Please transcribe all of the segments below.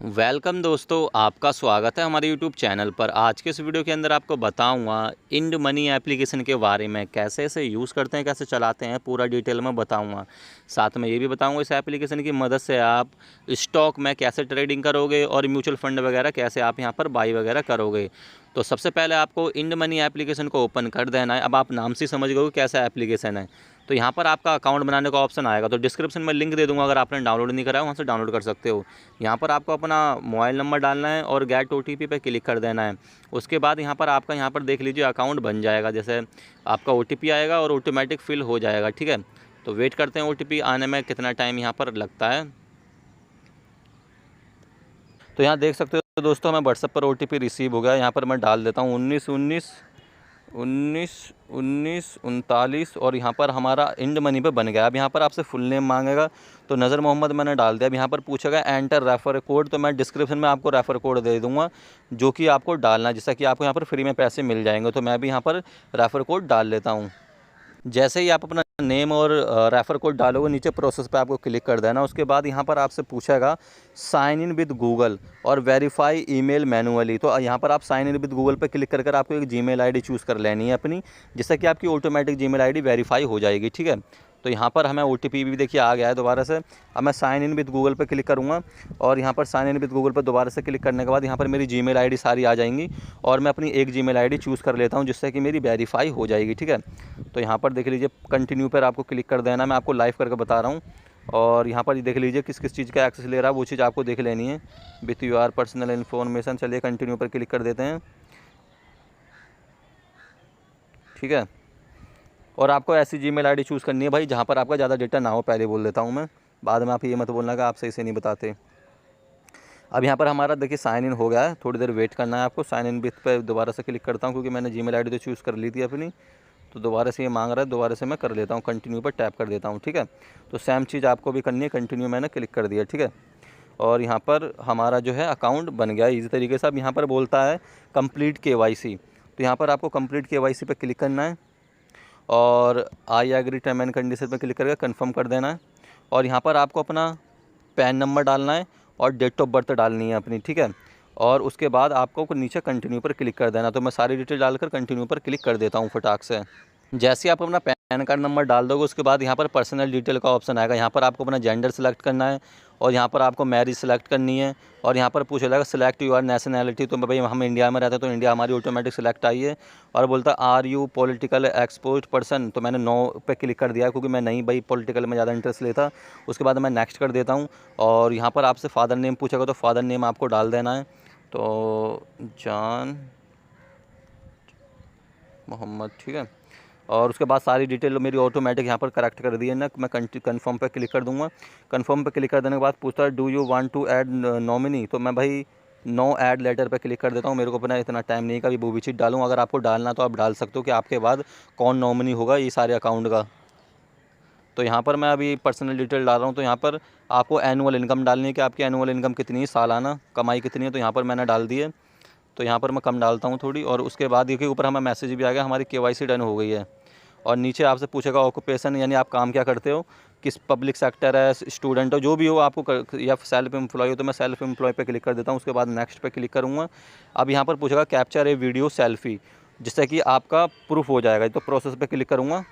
Welcome दोस्तों, आपका स्वागत है हमारे यूट्यूब चैनल पर। आज के इस वीडियो के अंदर आपको बताऊंगा इंड मनी एप्लीकेशन के बारे में, कैसे इसे यूज़ करते हैं, कैसे चलाते हैं, पूरा डिटेल में बताऊंगा। साथ में ये भी बताऊंगा इस एप्लीकेशन की मदद से आप स्टॉक में कैसे ट्रेडिंग करोगे और म्यूचुअल फंड वगैरह कैसे आप यहां पर बाई वगैरह करोगे। तो सबसे पहले आपको इंड मनी एप्लीकेशन को ओपन कर देना है। अब आप नाम से समझ गए कैसा एप्लीकेशन है। तो यहाँ पर आपका अकाउंट बनाने का ऑप्शन आएगा, तो डिस्क्रिप्शन में लिंक दे दूँगा, अगर आपने डाउनलोड नहीं करा है वहाँ से डाउनलोड कर सकते हो। यहाँ पर आपको अपना मोबाइल नंबर डालना है और गेट ओटीपी पे क्लिक कर देना है। उसके बाद यहाँ पर आपका यहाँ पर देख लीजिए अकाउंट बन जाएगा। जैसे आपका ओटीपी आएगा और ऑटोमेटिक फिल हो जाएगा, ठीक है। तो वेट करते हैं ओटीपी आने में कितना टाइम यहाँ पर लगता है। तो यहाँ देख सकते हो दोस्तों, मैं व्हाट्सएप पर ओटीपी रिसीव हो गया। यहाँ पर मैं डाल देता हूँ 19 19 19 19 39 और यहाँ पर हमारा इंड मनी पे बन गया। अब यहाँ पर आपसे फुल नेम मांगेगा, तो नज़र मोहम्मद मैंने डाल दिया। अब यहाँ पर पूछेगा एंटर रेफ़र कोड, तो मैं डिस्क्रिप्शन में आपको रेफ़र कोड दे दूँगा जो कि आपको डालना है, जिससे कि आपको यहाँ पर फ्री में पैसे मिल जाएंगे। तो मैं भी यहाँ पर रेफ़र कोड डाल लेता हूँ। जैसे ही आप अपना नेम और रेफ़र कोड डालोगे, नीचे प्रोसेस पे आपको क्लिक कर देना। उसके बाद यहाँ पर आपसे पूछेगा साइन इन विद गूगल और वेरीफाई ईमेल मैनुअली। तो यहाँ पर आप साइन इन विद गूगल पे क्लिक कर आपको एक जीमेल आईडी चूज़ कर लेनी है अपनी, जिससे कि आपकी ऑटोमेटिक जीमेल आईडी वेरीफाई हो जाएगी, ठीक है। तो यहाँ पर हमें ओटीपी भी देखिए आ गया है दोबारा से। अब मैं साइन इन विद गूगल पे क्लिक करूँगा और यहाँ पर साइन इन विद गूगल पर दोबारा से क्लिक करने के बाद यहाँ पर मेरी जीमेल आईडी सारी आ जाएंगी और मैं अपनी एक जीमेल आईडी चूज़ कर लेता हूँ, जिससे कि मेरी वेरीफाई हो जाएगी, ठीक है। तो यहाँ पर देख लीजिए कंटिन्यू पर आपको क्लिक कर देना। मैं आपको लाइव करके बता रहा हूँ और यहाँ पर देख लीजिए किस किस चीज़ का एक्सेस ले रहा है, वो चीज़ आपको देख लेनी है। विथ योर पर्सनल इन्फॉर्मेशन, चलिए कंटिन्यू पर क्लिक कर देते हैं, ठीक है। और आपको ऐसी जीमेल आईडी चूज़ करनी है भाई जहाँ पर आपका ज़्यादा डेटा ना हो। पहले बोल देता हूँ मैं, बाद में आप ये मत बोलना कि आप सही से नहीं बताते। अब यहाँ पर हमारा देखिए साइन इन हो गया है, थोड़ी देर वेट करना है आपको। साइन इन विथ पे दोबारा से क्लिक करता हूँ क्योंकि मैंने जीमेल आईडी तो चूज़ कर ली थी अपनी, तो दोबारा से ये मांग रहा है, दोबारा से मैं कर लेता हूँ, कंटिन्यू पर टैप कर देता हूँ, ठीक है। तो सेम चीज़ आपको भी करनी है, कंटिन्यू मैंने क्लिक कर दिया, ठीक है। और यहाँ पर हमारा जो है अकाउंट बन गया इसी तरीके से। अब यहाँ पर बोलता है कंप्लीट केवाईसी, तो यहाँ पर आपको कंप्लीट केवाईसी पे क्लिक करना है और I agree term and condition पे क्लिक करके कंफर्म कर देना है। और यहाँ पर आपको अपना पैन नंबर डालना है और डेट ऑफ बर्थ डालनी है अपनी, ठीक है। और उसके बाद आपको नीचे कंटिन्यू पर क्लिक कर देना। तो मैं सारी डिटेल डालकर कंटिन्यू पर क्लिक कर देता हूँ फटाक से। जैसे आप अपना पैन कार्ड नंबर डाल दोगे, उसके बाद यहाँ पर पर्सनल डिटेल का ऑप्शन आएगा। यहाँ पर आपको अपना जेंडर सेलेक्ट करना है और यहाँ पर आपको मैरिज सेलेक्ट करनी है और यहाँ पर पूछा जाएगा सिलेक्ट योर नेशनैलिटी। तो भाई हम इंडिया में रहते हैं तो इंडिया हमारी ऑटोमेटिक सेलेक्ट आई है। और बोलता है are you political expose person, तो मैंने नो पे क्लिक कर दिया क्योंकि मैं नहीं भाई पॉलिटिकल में ज़्यादा इंटरेस्ट लेता। उसके बाद मैं नेक्स्ट कर देता हूँ और यहाँ पर आपसे फादर नेम पूछेगा, तो फादर नेम आपको डाल देना है। तो जान मोहम्मद, ठीक है। और उसके बाद सारी डिटेल मेरी ऑटोमेटिक यहाँ पर करेक्ट कर दी है ना। मैं कन्फर्म पे क्लिक कर दूँगा। कन्फर्म पे क्लिक कर देने के बाद पूछता है do you want to add nominee, तो मैं भाई नो ऐड लेटर पे क्लिक कर देता हूँ। मेरे को अपना इतना टाइम नहीं है कभी वो भी चीज़ डालूँ। अगर आपको डालना तो आप डाल सकते हो कि आपके बाद कौन नॉमिनी होगा ये सारे अकाउंट का। तो यहाँ पर मैं अभी पर्सनल डिटेल डाल रहा हूँ। तो यहाँ पर आपको एनुअल इनकम डालनी है कि आपकी एनुअल इनकम कितनी है, सालाना कमाई कितनी है। तो यहाँ पर मैंने डाल दी है, तो यहाँ पर मैं कम डालता हूँ थोड़ी। और उसके बाद देखिए ऊपर हमें मैसेज भी आ गया हमारी केवाईसी डन हो गई है। और नीचे आपसे पूछेगा ऑक्यूपेशन, यानी आप काम क्या करते हो, किस पब्लिक सेक्टर है, स्टूडेंट हो, जो भी हो आपको, या सेल्फ एम्प्लॉय हो। तो मैं सेल्फ एम्प्लॉय पे क्लिक कर देता हूँ। उसके बाद नेक्स्ट पे क्लिक करूँगा। अब यहाँ पर पूछेगा कैप्चर ए वीडियो सेल्फी, जिससे कि आपका प्रूफ हो जाएगा। तो प्रोसेस पे क्लिक करूँगा।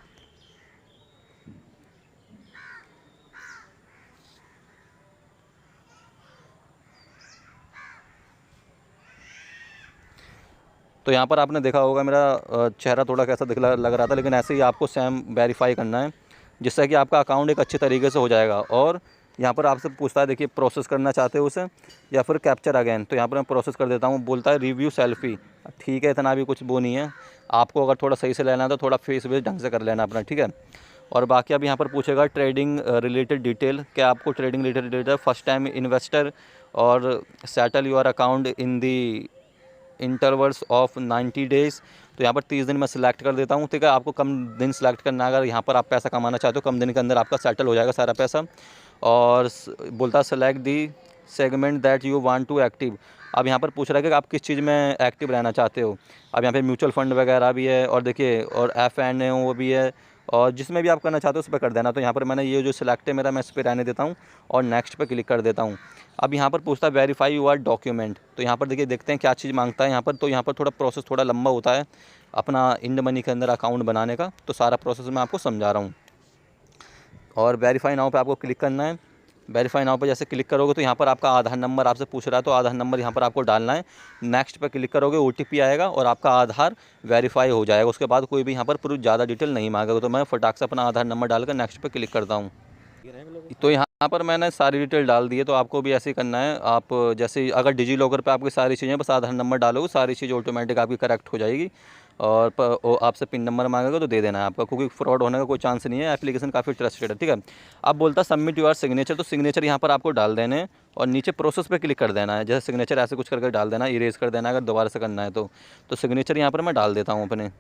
तो यहाँ पर आपने देखा होगा मेरा चेहरा थोड़ा कैसा लग रहा था, लेकिन ऐसे ही आपको सेम वेरीफाई करना है, जिससे कि आपका अकाउंट एक अच्छे तरीके से हो जाएगा। और यहाँ पर आपसे पूछता है देखिए प्रोसेस करना चाहते हो उसे या फिर कैप्चर अगेन। तो यहाँ पर मैं प्रोसेस कर देता हूँ। बोलता है रिव्यू सेल्फी, ठीक है, इतना भी कुछ वो नहीं है। आपको अगर थोड़ा सही से लेना है तो थोड़ा फेस वेस ढंग से कर लेना अपना, ठीक है। और बाकी अब यहाँ पर पूछेगा ट्रेडिंग रिलेटेड डिटेल, क्या आपको trading related detail, first time investor और settle your account in the intervals of 90 days. तो यहाँ पर 30 दिन मैं सिलेक्ट कर देता हूँ, ठीक है। आपको कम दिन सिलेक्ट करना है, अगर यहाँ पर आप पैसा कमाना चाहते हो कम दिन के अंदर आपका सेटल हो जाएगा सारा पैसा। और बोलता है select the segment that you want to active. अब यहाँ पर पूछ रहा है कि आप किस चीज़ में एक्टिव रहना चाहते हो। अब यहाँ पे म्यूचुअल फंड वगैरह भी है और देखिए और FNO वो भी है और जिसमें भी आप करना चाहते हो उस पर कर देना। तो यहाँ पर मैंने ये जो सिलेक्ट है मेरा, मैं इस पर रहने देता हूँ और नेक्स्ट पे क्लिक कर देता हूँ। अब यहाँ पर पूछता है वेरीफाई योर डॉक्यूमेंट, तो यहाँ पर देखिए देखते हैं क्या चीज़ मांगता है यहाँ पर। तो यहाँ पर थोड़ा प्रोसेस थोड़ा लंबा होता है अपना इंड मनी के अंदर अकाउंट बनाने का, तो सारा प्रोसेस मैं आपको समझा रहा हूँ। और वेरीफाई नाउ पे आपको क्लिक करना है। वेरीफाई नाउ पे जैसे क्लिक करोगे तो यहाँ पर आपका आधार नंबर आपसे पूछ रहा है, तो आधार नंबर यहाँ पर आपको डालना है। नेक्स्ट पे क्लिक करोगे, OTP आएगा और आपका आधार वेरीफाई हो जाएगा। उसके बाद कोई भी यहाँ पर पूरी ज़्यादा डिटेल नहीं मांगेगा। तो मैं फटाक से अपना आधार नंबर डालकर नेक्स्ट पे क्लिक करता हूँ। तो यहाँ पर मैंने सारी डिटेल डाल दी है, तो आपको भी ऐसे ही करना है। आप जैसे अगर डिजी लॉकर पे आपकी सारी चीज़ें, बस आधार नंबर डालोगे सारी चीज़ ऑटोमेटिक आपकी करेक्ट हो जाएगी। और आपसे पिन नंबर मांगेगा तो दे देना है आपका, क्योंकि फ्रॉड होने का कोई चांस नहीं है। एप्लीकेशन काफ़ी ट्रस्टेड है, ठीक है। अब बोलता है सबमिट योर सिग्नेचर, तो सिग्नेचर यहाँ पर आपको डाल देने हैं और नीचे प्रोसेस पे क्लिक कर देना है। जैसे सिग्नेचर ऐसे कुछ करके डाल देना, इरेज कर देना अगर दोबारा से करना है तो सिग्नेचर यहाँ पर मैं डाल देता हूँ अपने।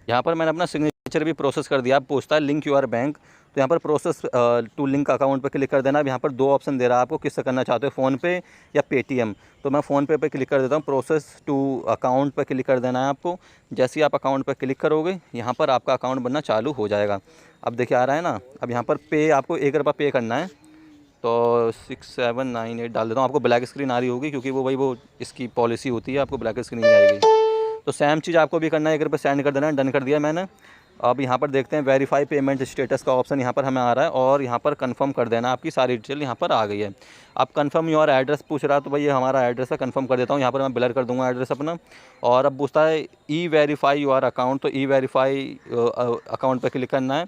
यहाँ पर मैंने अपना सिग्नेचर भी प्रोसेस कर दिया। अब पूछता है लिंक योर बैंक, तो यहाँ पर प्रोसेस टू लिंक अकाउंट पे क्लिक कर देना। अब यहाँ पर 2 ऑप्शन दे रहा है आपको, किससे करना चाहते हो, फ़ोनपे या पेटीएम। तो मैं फ़ोनपे पे क्लिक कर देता हूँ। प्रोसेस टू अकाउंट पे क्लिक कर देना है आपको। जैसे ही आप अकाउंट पे क्लिक करोगे यहाँ पर आपका अकाउंट बनना चालू हो जाएगा। अब देखिए आ रहा है ना। अब यहाँ पर पे आपको 1 रुपया पे करना है, तो 6798 डाल देता हूँ। आपको ब्लैक स्क्रीन आ रही होगी क्योंकि वो इसकी पॉलिसी होती है, आपको ब्लैक स्क्रीन नहीं आएगी। तो सेम चीज़ आपको भी करना है, 1 रुपया सेंड कर देना है। डन कर दिया मैंने। अब यहाँ पर देखते हैं वेरीफाई पेमेंट स्टेटस का ऑप्शन यहाँ पर हमें आ रहा है और यहाँ पर कंफर्म कर देना। आपकी सारी डिटेल यहाँ पर आ गई है। अब कंफर्म योर एड्रेस पूछ रहा है, तो भाई ये हमारा एड्रेस है, कंफर्म कर देता हूँ। यहाँ पर मैं ब्लर कर दूँगा एड्रेस अपना। और अब पूछता है ई वेरीफाई योर अकाउंट, तो ई वेरीफाई अकाउंट पर क्लिक करना है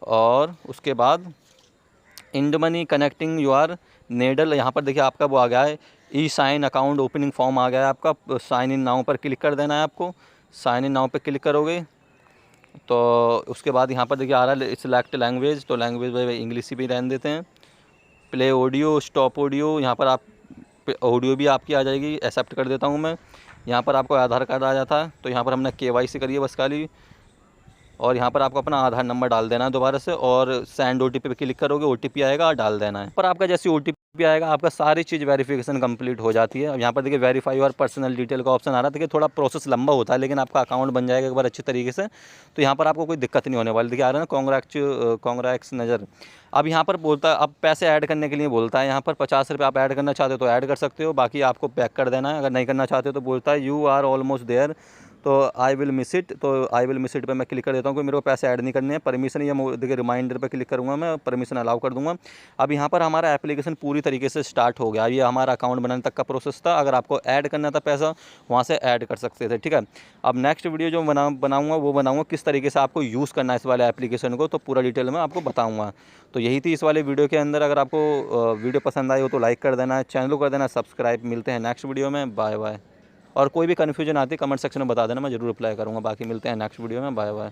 और उसके बाद इंड मनी कनेक्टिंग योर नेडल, यहाँ पर देखिए आपका वो आ गया है e sign account opening form आ गया है आपका। साइन इन नाउ पर क्लिक कर देना है आपको। साइन इन नाउ पर क्लिक करोगे तो उसके बाद यहाँ पर देखिए आ रहा है सिलेक्ट लैंग्वेज, तो लैंग्वेज इंग्लिश ही भी रहने देते हैं। प्ले ऑडियो, स्टॉप ऑडियो, यहाँ पर आप ऑडियो भी आपकी आ जाएगी, एक्सेप्ट कर देता हूँ मैं। यहाँ पर आपको आधार कार्ड आ जाता है, तो यहाँ पर हमने KYC करी है बस खाली। और यहाँ पर आपको अपना आधार नंबर डाल देना है दोबारा से और सेंड OTP पे क्लिक करोगे, OTP आएगा और डाल देना है। पर आपका जैसे OTP आएगा आपका सारी चीज़ वेरिफिकेशन कंप्लीट हो जाती है। अब यहाँ पर देखिए वेरीफाई और पर्सनल डिटेल का ऑप्शन आ रहा है। देखिए थोड़ा प्रोसेस लंबा होता है लेकिन आपका अकाउंट बन जाएगा एक बार अच्छी तरीके से, तो यहाँ पर आपको कोई दिक्कत नहीं होने वाली। देखिए आ रहा है ना कॉन्ग्रेक्स नज़र। अब यहाँ पर बोलता है अब पैसे ऐड करने के लिए बोलता है, यहाँ पर 50 रुपये आप ऐड करना चाहते हो तो ऐड कर सकते हो, बाकी आपको पैक कर देना है। अगर नहीं करना चाहते हो तो बोलता है यू आर ऑलमोस्ट देयर, तो आई विल मिस इट, तो आई विल मिस इट पे मैं क्लिक कर देता हूँ कि मेरे को पैसे ऐड नहीं करने हैं। परमिशन या देखिए रिमाइंडर पे क्लिक करूँगा, मैं परमिशन अलाउ कर दूँगा। अब यहाँ पर हमारा एप्लीकेशन पूरी तरीके से स्टार्ट हो गया। ये हमारा अकाउंट बनाने तक का प्रोसेस था। अगर आपको ऐड करना था पैसा वहाँ से ऐड कर सकते थे, ठीक है। अब नेक्स्ट वीडियो जो बनाऊँगा वो बनाऊँगा किस तरीके से आपको यूज़ करना है इस वाले एप्लीकेशन को, तो पूरा डिटेल में आपको बताऊँगा। तो यही थी इस वाले वीडियो के अंदर। अगर आपको वीडियो पसंद आई हो तो लाइक कर देना, चैनल को कर देना सब्सक्राइब। मिलते हैं नेक्स्ट वीडियो में, बाय बाय। और कोई भी कन्फ्यूजन आती है कमेंट सेक्शन में बता देना, मैं ज़रूर रिप्लाई करूँगा। बाकी मिलते हैं नेक्स्ट वीडियो में, बाय बाय।